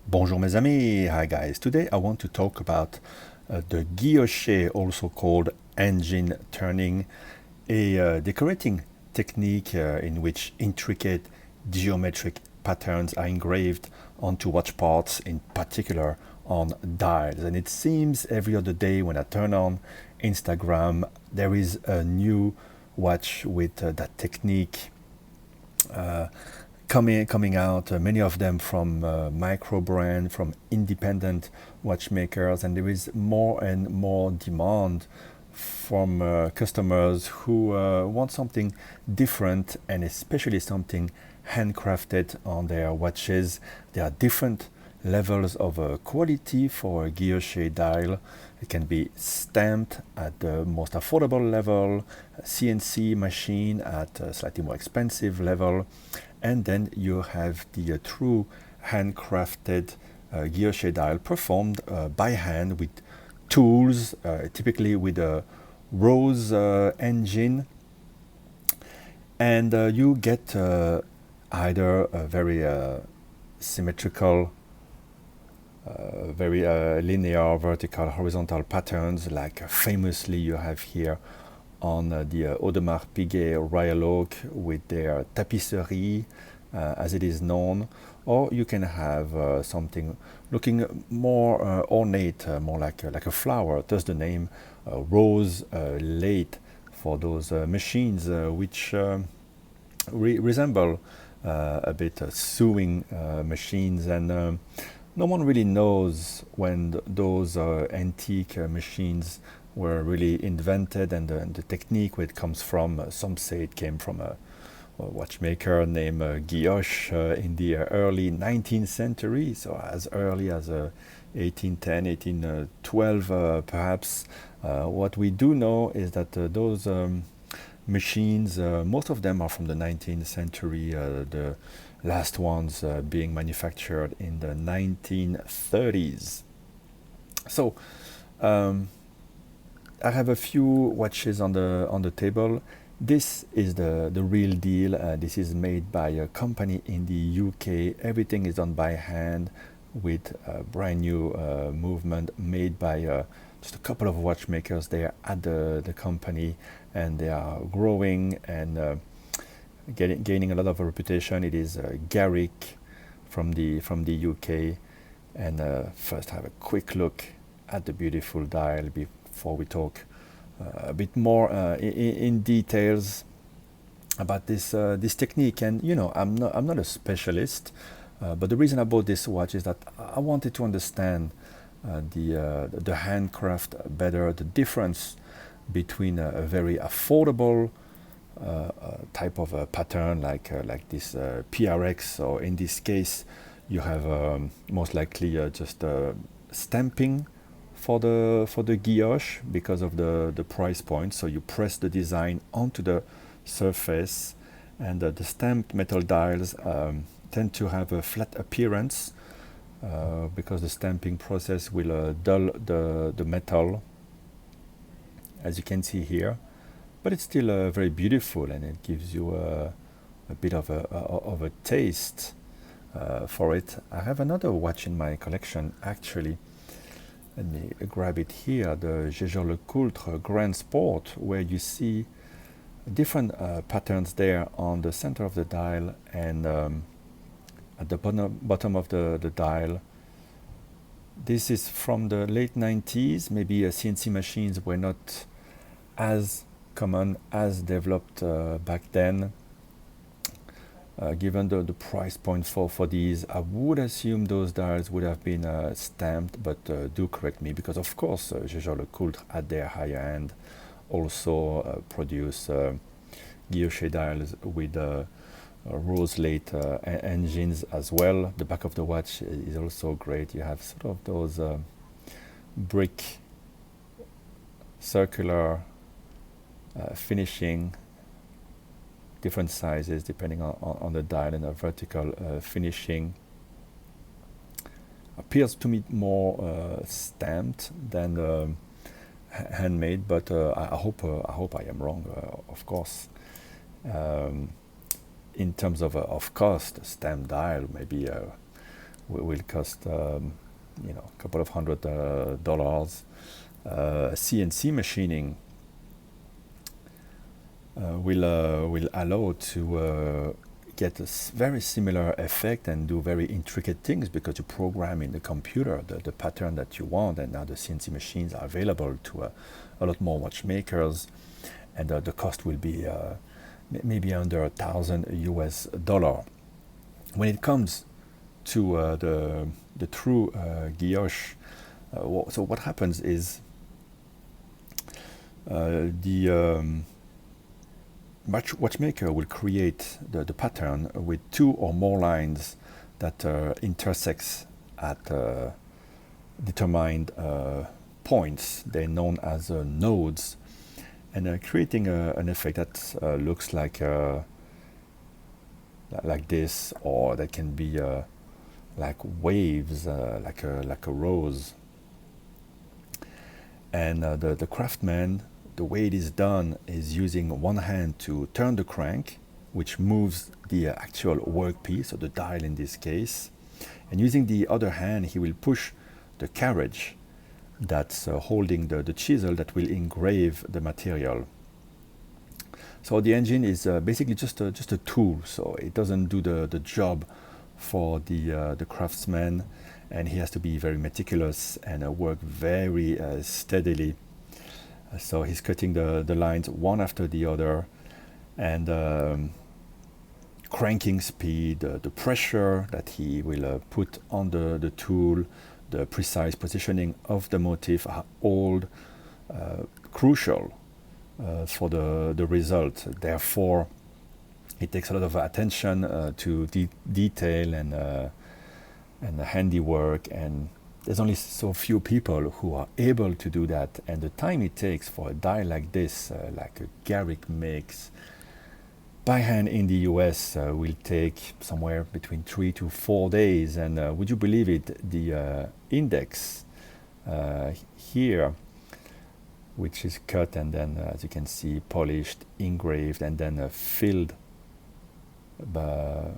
Bonjour mes amis, hi guys. Today I want to talk about the guilloche, also called engine turning, a decorating technique in which intricate geometric patterns are engraved onto watch parts, in particular on dials. And it seems every other day when I turn on Instagram, there is a new watch with that technique coming out, many of them from micro brand, from independent watchmakers, and there is more and more demand from customers who want something different and especially something handcrafted on their watches. There are different levels of quality for a guilloche dial. It can be stamped at the most affordable level, a CNC machine at a slightly more expensive level, and then you have the true handcrafted guilloche dial performed by hand with tools, typically with a rose engine, and you get either a very symmetrical, very linear, vertical, horizontal patterns, like famously you have here on the Audemars Piguet Royal Oak with their tapisserie, as it is known, or you can have something looking more ornate, more like a flower. Thus the name rose late for those machines, which resemble a bit sewing machines, and no one really knows when those antique machines were really invented, and the technique where it comes from. Some say it came from a watchmaker named Guilloche in the early 19th century, so as early as 1810, 1812 perhaps. What we do know is that those machines, most of them are from the 19th century, the last ones being manufactured in the 1930s. So I have a few watches on the table. This is the real deal. This is made by a company in the UK. Everything is done by hand with a brand new movement made by just a couple of watchmakers there at the company, and they are growing and gaining a lot of reputation. It is Garrick from the UK. And first have a quick look at the beautiful dial before we talk a bit more in details about this technique. And I'm not a specialist, but the reason I bought this watch is that I wanted to understand the handcraft better, the difference between a very affordable type of a pattern like this PRX, or in this case you have most likely just stamping for the guilloche because of the price point. So you press the design onto the surface, and the stamped metal dials tend to have a flat appearance because the stamping process will dull the metal, as you can see here. But it's still very beautiful, and it gives you a bit of a taste for it. I have another watch in my collection, actually. Let me grab it here, the Jaeger-LeCoultre Grand Sport, where you see different patterns there on the center of the dial, and at the bottom of the dial. This is from the late 90s. Maybe CNC machines were not as common, as developed back then. Given the price point for these, I would assume those dials would have been stamped, but do correct me, because of course Jaeger-LeCoultre at their higher end also produce guilloche dials with rose late engines as well. The back of the watch is also great. You have sort of those brick circular finishing, different sizes depending on the dial, and a vertical finishing. Appears to me more stamped than handmade, but I hope I am wrong, of course. In terms of cost, a stamp dial maybe will cost a couple of $100. CNC machining will allow to get a very similar effect and do very intricate things, because you program in the computer the pattern that you want, and now the CNC machines are available to a lot more watchmakers, and the cost will be maybe under $1,000 US. When it comes to the true guilloche, so what happens is the watchmaker will create the pattern with two or more lines that intersects at determined points. They're known as nodes, and creating an effect that looks like this, or that can be like waves, like a rose. And the craftsman, the way it is done is using one hand to turn the crank, which moves the actual workpiece, or the dial in this case, and using the other hand he will push the carriage that's holding the chisel that will engrave the material. So the engine is basically just a tool, so it doesn't do the job for the craftsman, and he has to be very meticulous and work very steadily. So he's cutting the lines one after the other, and cranking speed, the pressure that he will put on the tool, the precise positioning of the motif are all crucial for the result. Therefore, it takes a lot of attention to detail and handiwork, and there's only so few people who are able to do that. And the time it takes for a dial like this, like a Garrick makes by hand in the US, will take somewhere between 3 to 4 days. And would you believe it, the index here, which is cut and then, as you can see, polished, engraved, and then filled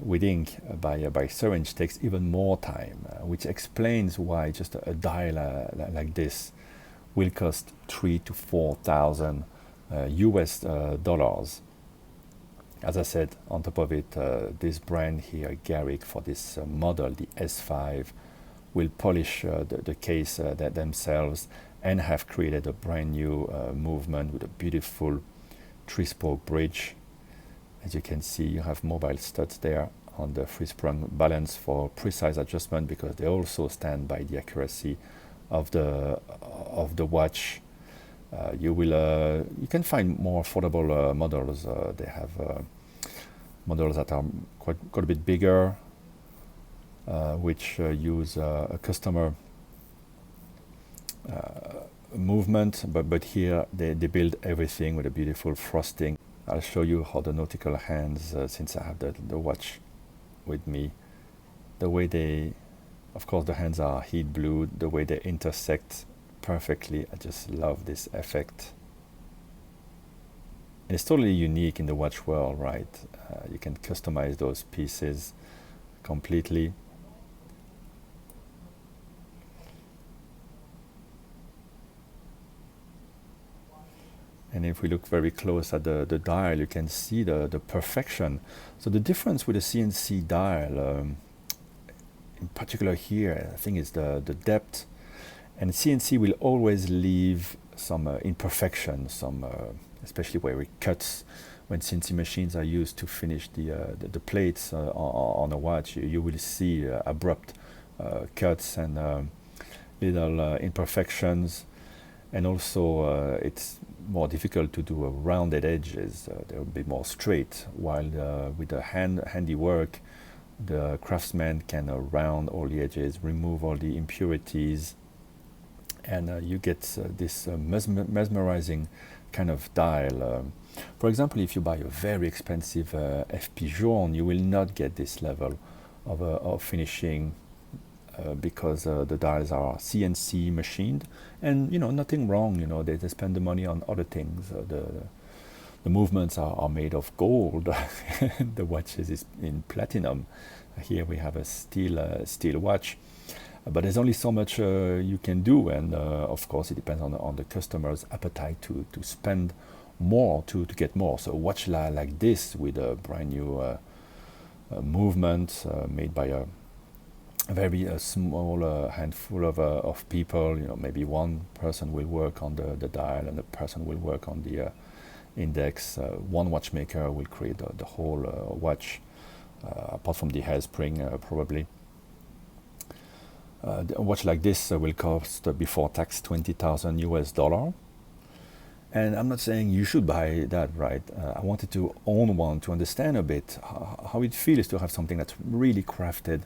with ink by syringe, takes even more time, which explains why just a dial like this will cost 3 to 4,000 US dollars. As I said, on top of it, this brand here, Garrick, for this model, the S5, will polish the case themselves, and have created a brand new movement with a beautiful 3-spoke bridge. As you can see, you have mobile studs there on the free-sprung balance for precise adjustment, because they also stand by the accuracy of the watch. You can find more affordable models. They have models that are quite a bit bigger, which use a customer movement, but here they build everything with a beautiful frosting. I'll show you how the nautical hands, since I have the watch with me, the way they, of course the hands are heat blued, the way they intersect perfectly. I just love this effect. And it's totally unique in the watch world, right? You can customize those pieces completely. And if we look very close at the dial, you can see the perfection. So the difference with the CNC dial, in particular here, I think is the depth. And CNC will always leave some imperfection, especially where it cuts. When CNC machines are used to finish the plates on a watch, you will see abrupt cuts and little imperfections. And also it's more difficult to do rounded edges. They'll be more straight, while with the handiwork, the craftsman can round all the edges, remove all the impurities, and you get this mesmerizing kind of dial. For example, if you buy a very expensive FP Jaune, you will not get this level of finishing, because the dials are CNC machined, and nothing wrong. They spend the money on other things. The movements are made of gold. The watches is in platinum. Here we have a steel watch, but there's only so much you can do, and of course it depends on the customer's appetite to spend more to get more. So a watch like this with a brand new movement made by a very small handful of people. Maybe one person will work on the dial and a person will work on the index. One watchmaker will create the whole watch, apart from the hairspring probably. A watch like this will cost before tax $20,000. And I'm not saying you should buy that, right? I wanted to own one to understand a bit how it feels to have something that's really crafted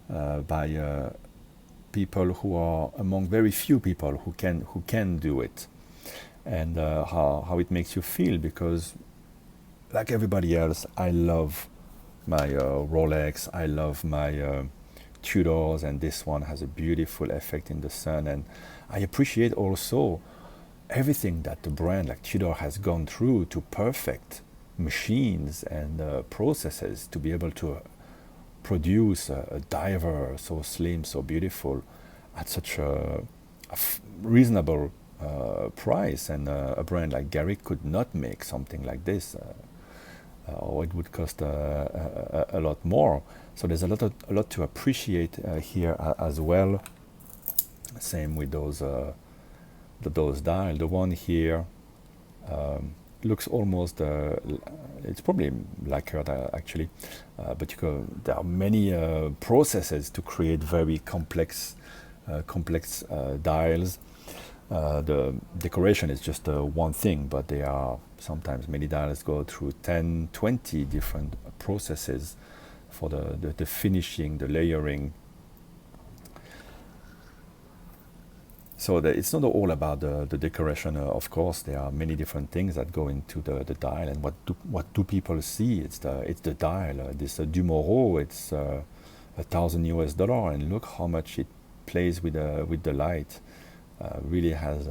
by people who are among very few people who can do it, and how it makes you feel. Because, like everybody else, I love my Rolex, I love my Tudors, and this one has a beautiful effect in the sun. And I appreciate also everything that the brand like Tudor has gone through to perfect machines and processes to be able to produce a diver so slim, so beautiful, at such a reasonable price. And a brand like Garrick could not make something like this, or it would cost a lot more. So there's a lot to appreciate here as well. Same with those dial. The one here looks almost it's probably lacquered actually, but there are many processes to create very complex dials. The decoration is just one thing, but they are sometimes many dials go through 10-20 different processes for the finishing, the layering. So it's not all about the decoration. Of course, there are many different things that go into the dial. And what do people see? It's the dial. This Dumoro, it's $1,000, and look how much it plays with the light. Really has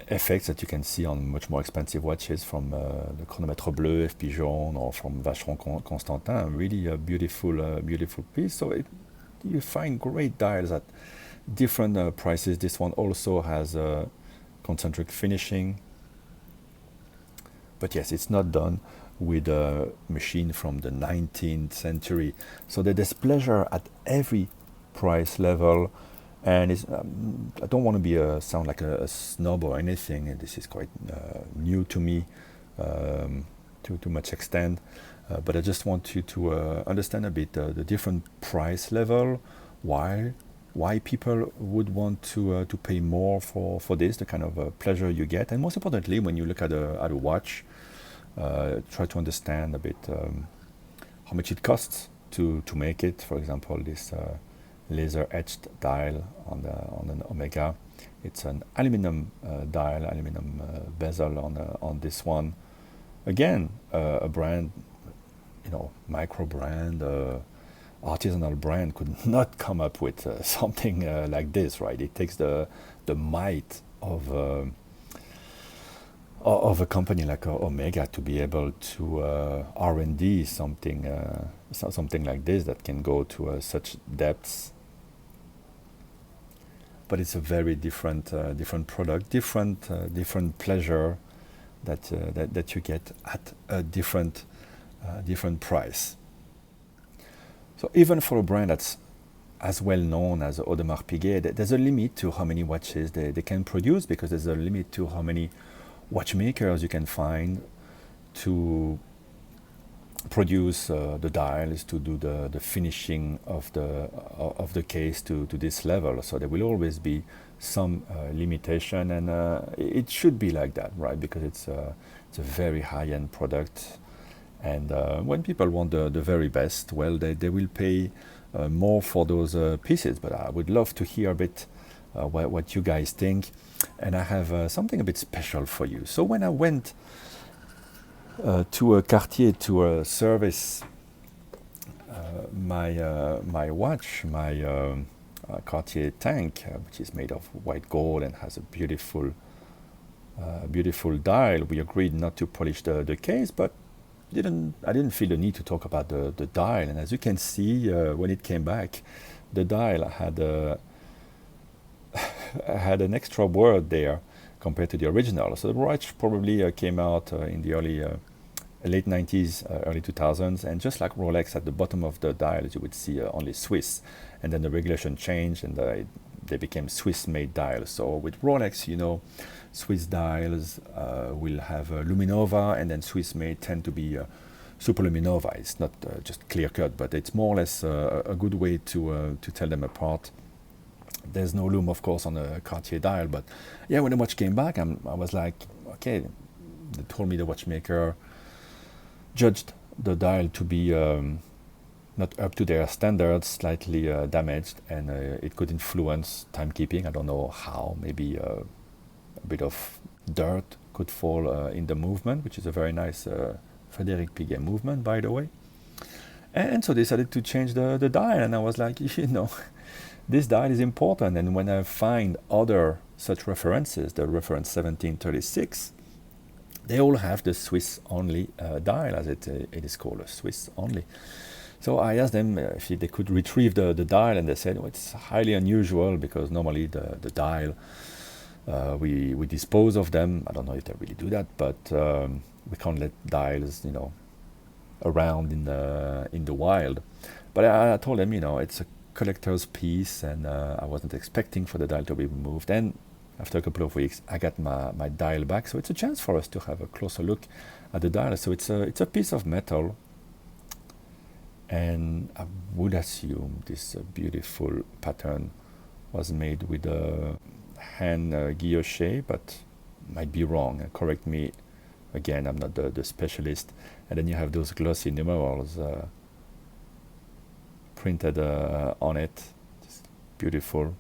effects that you can see on much more expensive watches, from the Chronomètre Bleu, F. Pigeon, or from Vacheron Constantin. Really a beautiful piece. So you find great dials at different prices. This one also has concentric finishing, but yes, it's not done with a machine from the 19th century. So there's pleasure at every price level. And I don't want to sound like a snob or anything, and this is quite new to me to much extent, but I just want you to understand a bit the different price level, why people would want to pay more for this, the kind of pleasure you get. And most importantly, when you look at a watch, try to understand a bit how much it costs to make it. For example, this laser etched dial on an Omega, it's an aluminum dial, aluminum bezel on this one. Again, a brand, micro brand, artisanal brand could not come up with something like this, right? It takes the might of a company like Omega to be able to R&D something like this that can go to such depths. But it's a very different product, different pleasure that you get at a different price. So even for a brand that's as well known as Audemars Piguet, there's a limit to how many watches they can produce, because there's a limit to how many watchmakers you can find to produce the dials, to do the finishing of the case to this level. So there will always be some limitation, and it should be like that, right? Because it's a very high-end product, and when people want the very best, well, they will pay more for those pieces. But I would love to hear a bit what you guys think, and I have something a bit special for you. So when I went to a Cartier to service my watch, my Cartier tank, which is made of white gold and has a beautiful beautiful dial. We agreed not to polish the case, but I didn't feel the need to talk about the dial. And as you can see, when it came back, the dial had had an extra word there compared to the original. So the watch probably came out in the late 90s, early 2000s, and just like Rolex, at the bottom of the dials you would see only Swiss, and then the regulation changed and they became Swiss-made dials. So with Rolex, you know, Swiss dials will have Luminova, and then Swiss-made tend to be Super Luminova. It's not just clear-cut, but it's more or less a good way to tell them apart. There's no lume, of course, on a Cartier dial, but yeah, when the watch came back, I was like, okay, they told me the watchmaker judged the dial to be not up to their standards, slightly damaged, and it could influence timekeeping. I don't know how. Maybe a bit of dirt could fall in the movement, which is a very nice Frédéric Piguet movement, by the way. And so they decided to change the dial, and I was like, you know, this dial is important. And when I find other such references, the reference 1736, they all have the Swiss only dial, as it is called, a Swiss only. So I asked them if they could retrieve the dial, and they said, well, it's highly unusual because normally the dial, we dispose of them. I don't know if they really do that, but we can't let dials, you know, around in the wild. But I told them, you know, it's a collector's piece, and I wasn't expecting for the dial to be removed. And after a couple of weeks, I got my dial back. So it's a chance for us to have a closer look at the dial. So it's a piece of metal, and I would assume this beautiful pattern was made with a hand guilloche, but might be wrong. Correct me again, I'm not the specialist. And then you have those glossy numerals printed on it. Just beautiful.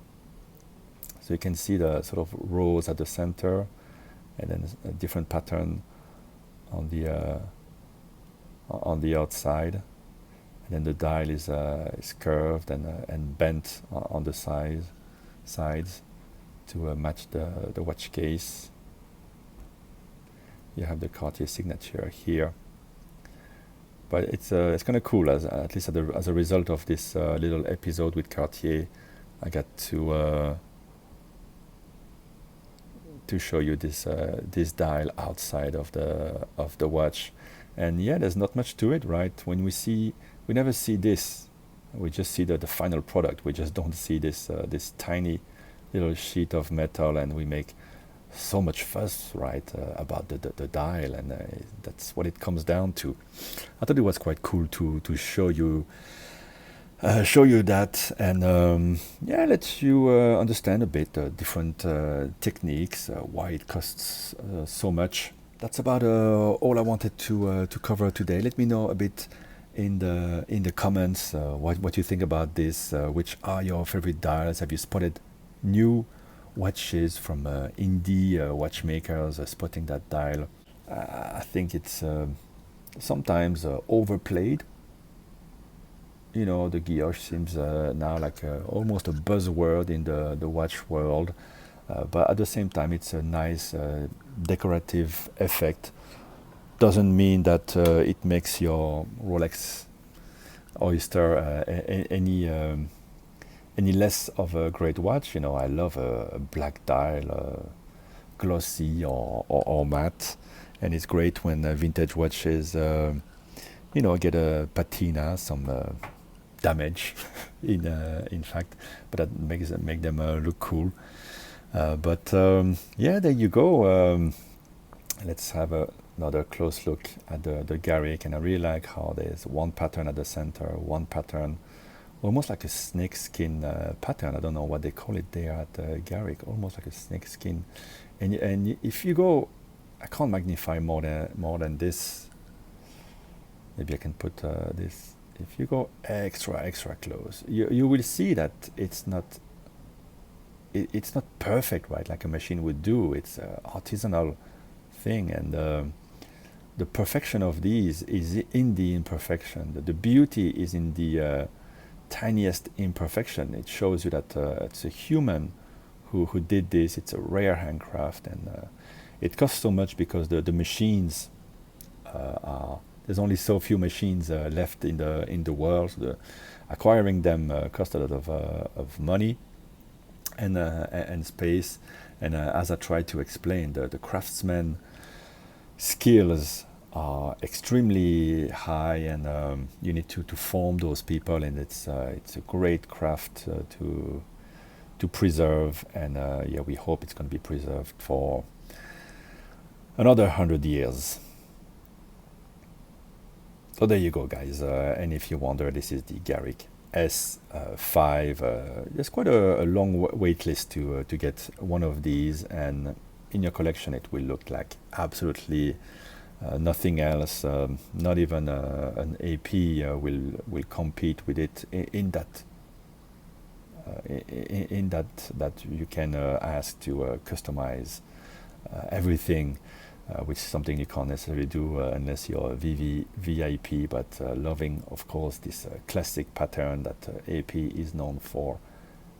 So you can see the sort of rose at the center, and then a different pattern on the outside. And then the dial is curved and bent on the sides to match the watch case. You have the Cartier signature here. But it's kind of cool, at least as a result of this little episode with Cartier. I got to show you this dial outside of the watch. And yeah, there's not much to it, right? When we never see this. We just see the final product. We just don't see this tiny little sheet of metal, and we make so much fuss, right, about the dial, and that's what it comes down to. I thought it was quite cool to show you that, and yeah, let you understand a bit different techniques, why it costs so much. That's about all I wanted to cover today. Let me know a bit in the comments what you think about this. Which are your favorite dials? Have you spotted new watches from indie watchmakers spotting that dial? I think it's sometimes overplayed. You know, the guilloche seems now like almost a buzzword in the watch world, but at the same time it's a nice decorative effect. Doesn't mean that it makes your Rolex Oyster any less of a great watch. You know, I love a black dial, glossy or matte, and it's great when vintage watches, you know, get a patina, some damage, in fact, but that make them look cool. But yeah, there you go. Let's have another close look at the Garrick, and I really like how there's one pattern at the center, one pattern, almost like a snake skin pattern. I don't know what they call it there at Garrick, almost like a snake skin. And if you go, I can't magnify more than this. Maybe I can put this. If you go extra close, you will see that it's not perfect, right, like a machine would do. It's artisanal thing, and the perfection of these is in the imperfection. The beauty is in the tiniest imperfection. It shows you that it's a human who did this. It's a rare handcraft, and It costs so much because the machines there's only so few machines left in the world. So acquiring them cost a lot of money and space. And as I tried to explain, the craftsmen skills are extremely high, and you need to form those people, and it's a great craft to preserve. And yeah, we hope it's going to be preserved for another 100 years. So there you go, guys. And if you wonder, this is the Garrick S5. There's quite a long wait list to get one of these, and in your collection it will look like absolutely nothing else. Not even an AP will compete with it in that that you can ask to customize everything, which is something you can't necessarily do unless you're a VIP, but loving, of course, this classic pattern that AP is known for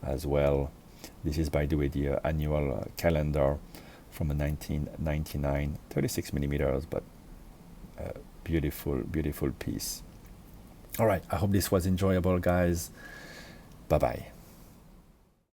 as well. This is, by the way, the annual calendar from 1999, 36 millimeters, but beautiful piece. All right, I hope this was enjoyable, guys. Bye-bye.